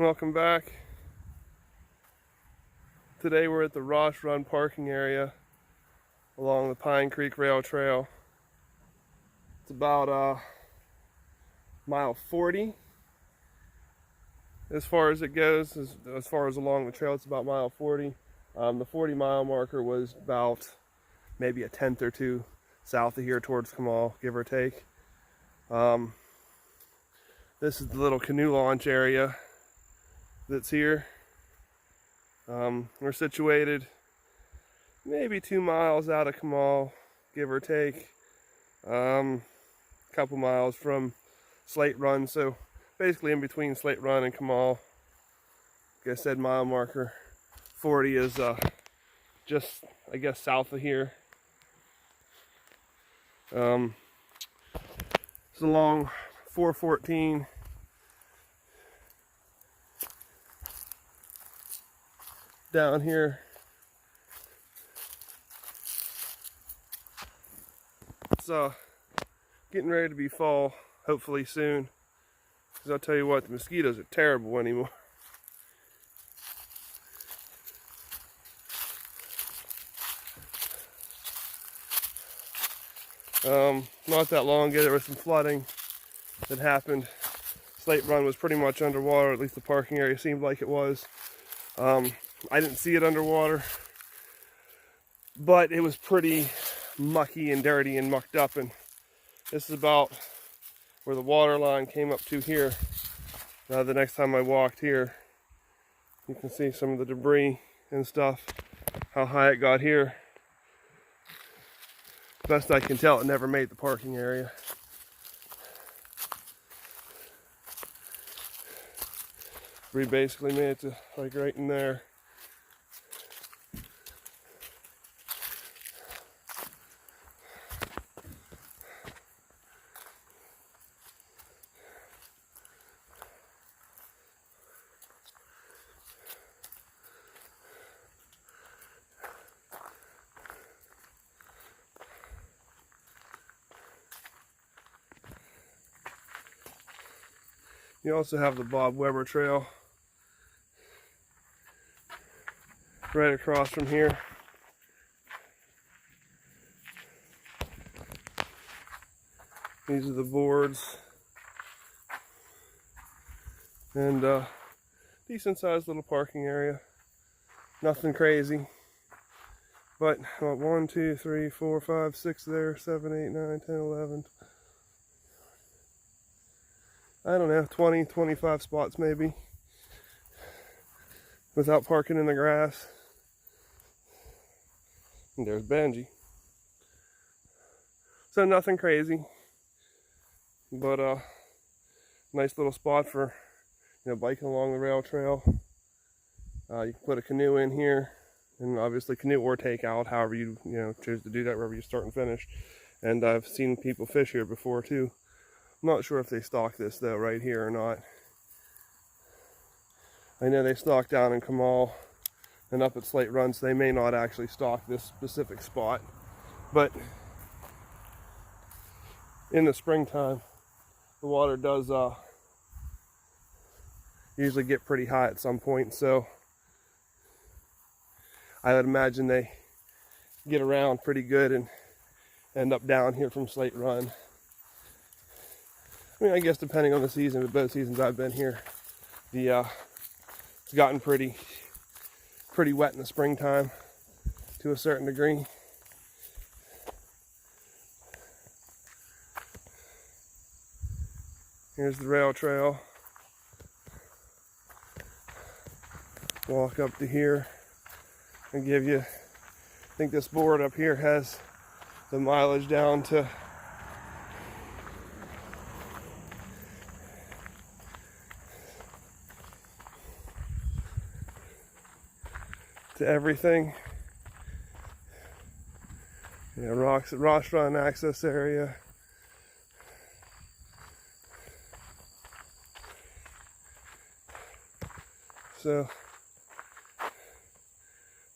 Welcome back. Today we're at the Rosh Run parking area along the Pine Creek Rail Trail. It's about mile 40 as far as it goes. As far as along the trail, it's about mile 40. The 40-mile marker was about maybe a tenth or two south of here towards Canoe, give or take. This is the little canoe launch area that's here. We're situated maybe 2 miles out of Canoe, give or take. A couple miles from Slate Run, so basically in between Slate Run and Canoe. Like I said, mile marker 40 is just, I guess, south of here. It's along 414. Down here, it's getting ready to be fall, hopefully soon. Because I'll tell you what, the mosquitoes are terrible anymore. Not that long ago, there was some flooding that happened. Slate Run was pretty much underwater, at least the parking area seemed like it was. I didn't see it underwater, but it was pretty mucky and dirty and mucked up, and this is about where the water line came up to here. Now the next time I walked here, you can see some of the debris and stuff, how high it got here. Best I can tell, it never made the parking area. We basically made it to like right in there. You also have the Bob Weber Trail right across from here. These are the boards, and decent sized little parking area. Nothing crazy, but 1, 2, 3, 4, 5, 6 there, 7, 8, 9, 10, 11. I don't know, 20, 25 spots maybe, without parking in the grass. And there's Benji. So nothing crazy, but nice little spot for, biking along the rail trail. You can put a canoe in here, and obviously canoe or takeout, however you choose to do that, wherever you start and finish. And I've seen people fish here before too. I'm not sure if they stock this though right here or not. I know they stock down in Canoe and up at Slate Run, so they may not actually stock this specific spot. But in the springtime, the water does usually get pretty high at some point, so I would imagine they get around pretty good and end up down here from Slate Run. I mean, I guess depending on the season, but both seasons I've been here, it's gotten pretty wet in the springtime to a certain degree. Here's the rail trail. Walk up to here and give you, I think this board up here has the mileage down to everything. Rosh Run access area. So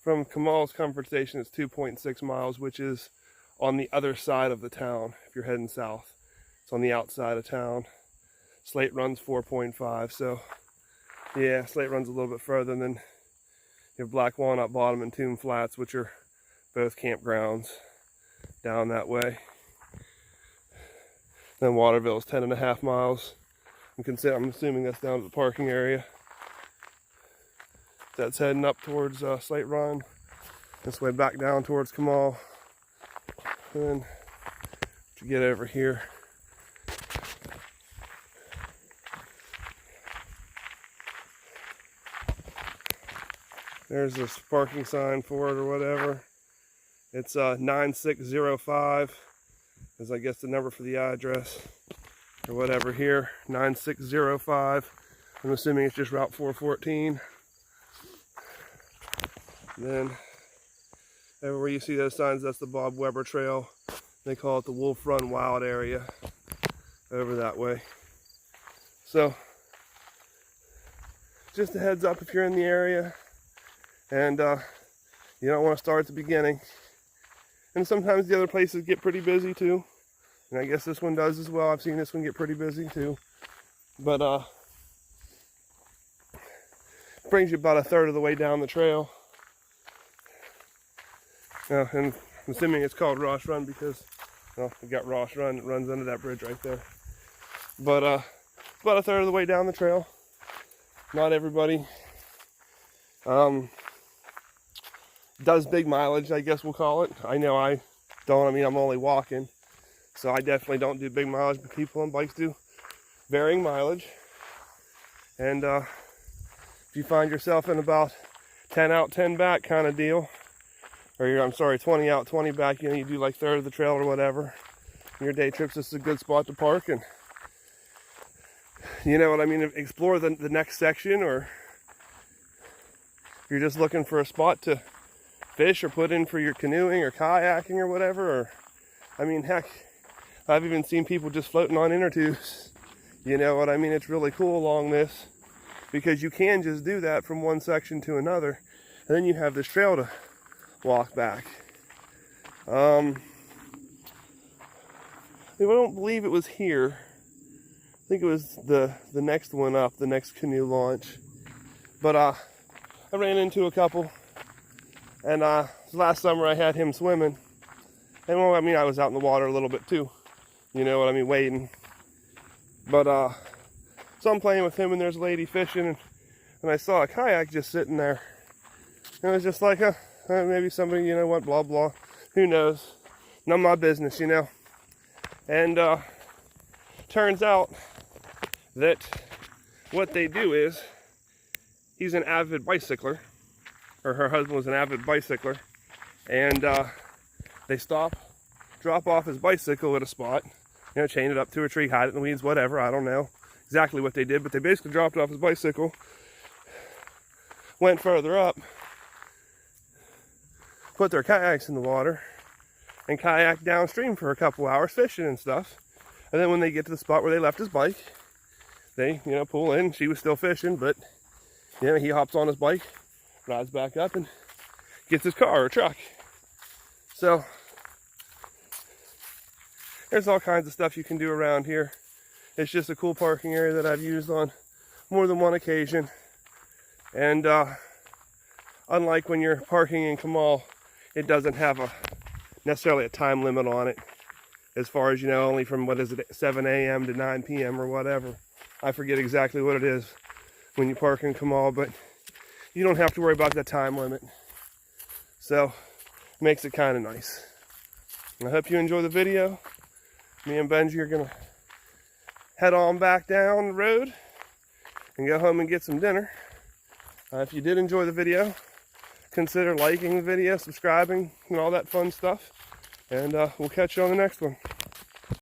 from Kamal's Comfort Station, it's 2.6 miles, which is on the other side of the town. If you're heading south, it's on the outside of town. Slate Run's 4.5, so Yeah, Slate Run's a little bit further, and then you have Black Walnut Bottom and Tomb Flats, which are both campgrounds down that way. Then Waterville is 10.5 miles. I'm assuming that's down to the parking area. That's heading up towards Slate Run. This way back down towards Canoe. And then to get over here, there's this parking sign for it or whatever. It's 9605 is I guess the number for the address or whatever here. 9605. I'm assuming it's just Route 414. Then everywhere you see those signs, that's the Bob Weber Trail. They call it the Wolf Run Wild area over that way. So just a heads up if you're in the area and you don't want to start at the beginning. And sometimes the other places get pretty busy too. And I guess this one does as well. I've seen this one get pretty busy too. But brings you about a third of the way down the trail. And I'm assuming it's called Ross Run because, well, we got Ross Run that runs under that bridge right there. But about a third of the way down the trail. Not everybody does big mileage, I guess we'll call it. I know I don't. I mean, I'm only walking, so I definitely don't do big mileage, but people on bikes do varying mileage. And if you find yourself in about 10 out, 10 back kind of deal, or I'm sorry, 20 out, 20 back, you know, you do like third of the trail or whatever, your day trips, this is a good spot to park and, you know what I mean, explore the next section, or if you're just looking for a spot to fish or put in for your canoeing or kayaking or whatever, or, I mean, heck, I've even seen people just floating on inner tubes, you know what I mean. It's really cool along this because you can just do that from one section to another, and then you have this trail to walk back. I don't believe it was here. I think it was the next one up, the next canoe launch. But I ran into a couple, and last summer I had him swimming. And well, I mean, I was out in the water a little bit too. You know what I mean, wading. But so I'm playing with him, and there's a lady fishing, and I saw a kayak just sitting there. And it was just like, maybe somebody, you know what, blah, blah. Who knows? None of my business, you know. And turns out that what they do is, he's an avid bicycler, or her husband was an avid bicycler, and they stop, drop off his bicycle at a spot, you know, chain it up to a tree, hide it in the weeds, whatever, I don't know exactly what they did, but they basically dropped off his bicycle, went further up, put their kayaks in the water, and kayak downstream for a couple hours fishing and stuff. And then when they get to the spot where they left his bike, they, you know, pull in. She was still fishing, but, you know, he hops on his bike, rides back up, and gets his car or truck. So there's all kinds of stuff you can do around here. It's just a cool parking area that I've used on more than one occasion. And unlike when you're parking in Canoe, it doesn't have necessarily a time limit on it. As far as, you know, only from, what is it, 7 a.m. to 9 p.m. or whatever. I forget exactly what it is when you park in Canoe, but you don't have to worry about that time limit. So, it makes it kind of nice. And I hope you enjoy the video. Me and Benji are going to head on back down the road and go home and get some dinner. If you did enjoy the video, consider liking the video, subscribing, and all that fun stuff. And we'll catch you on the next one.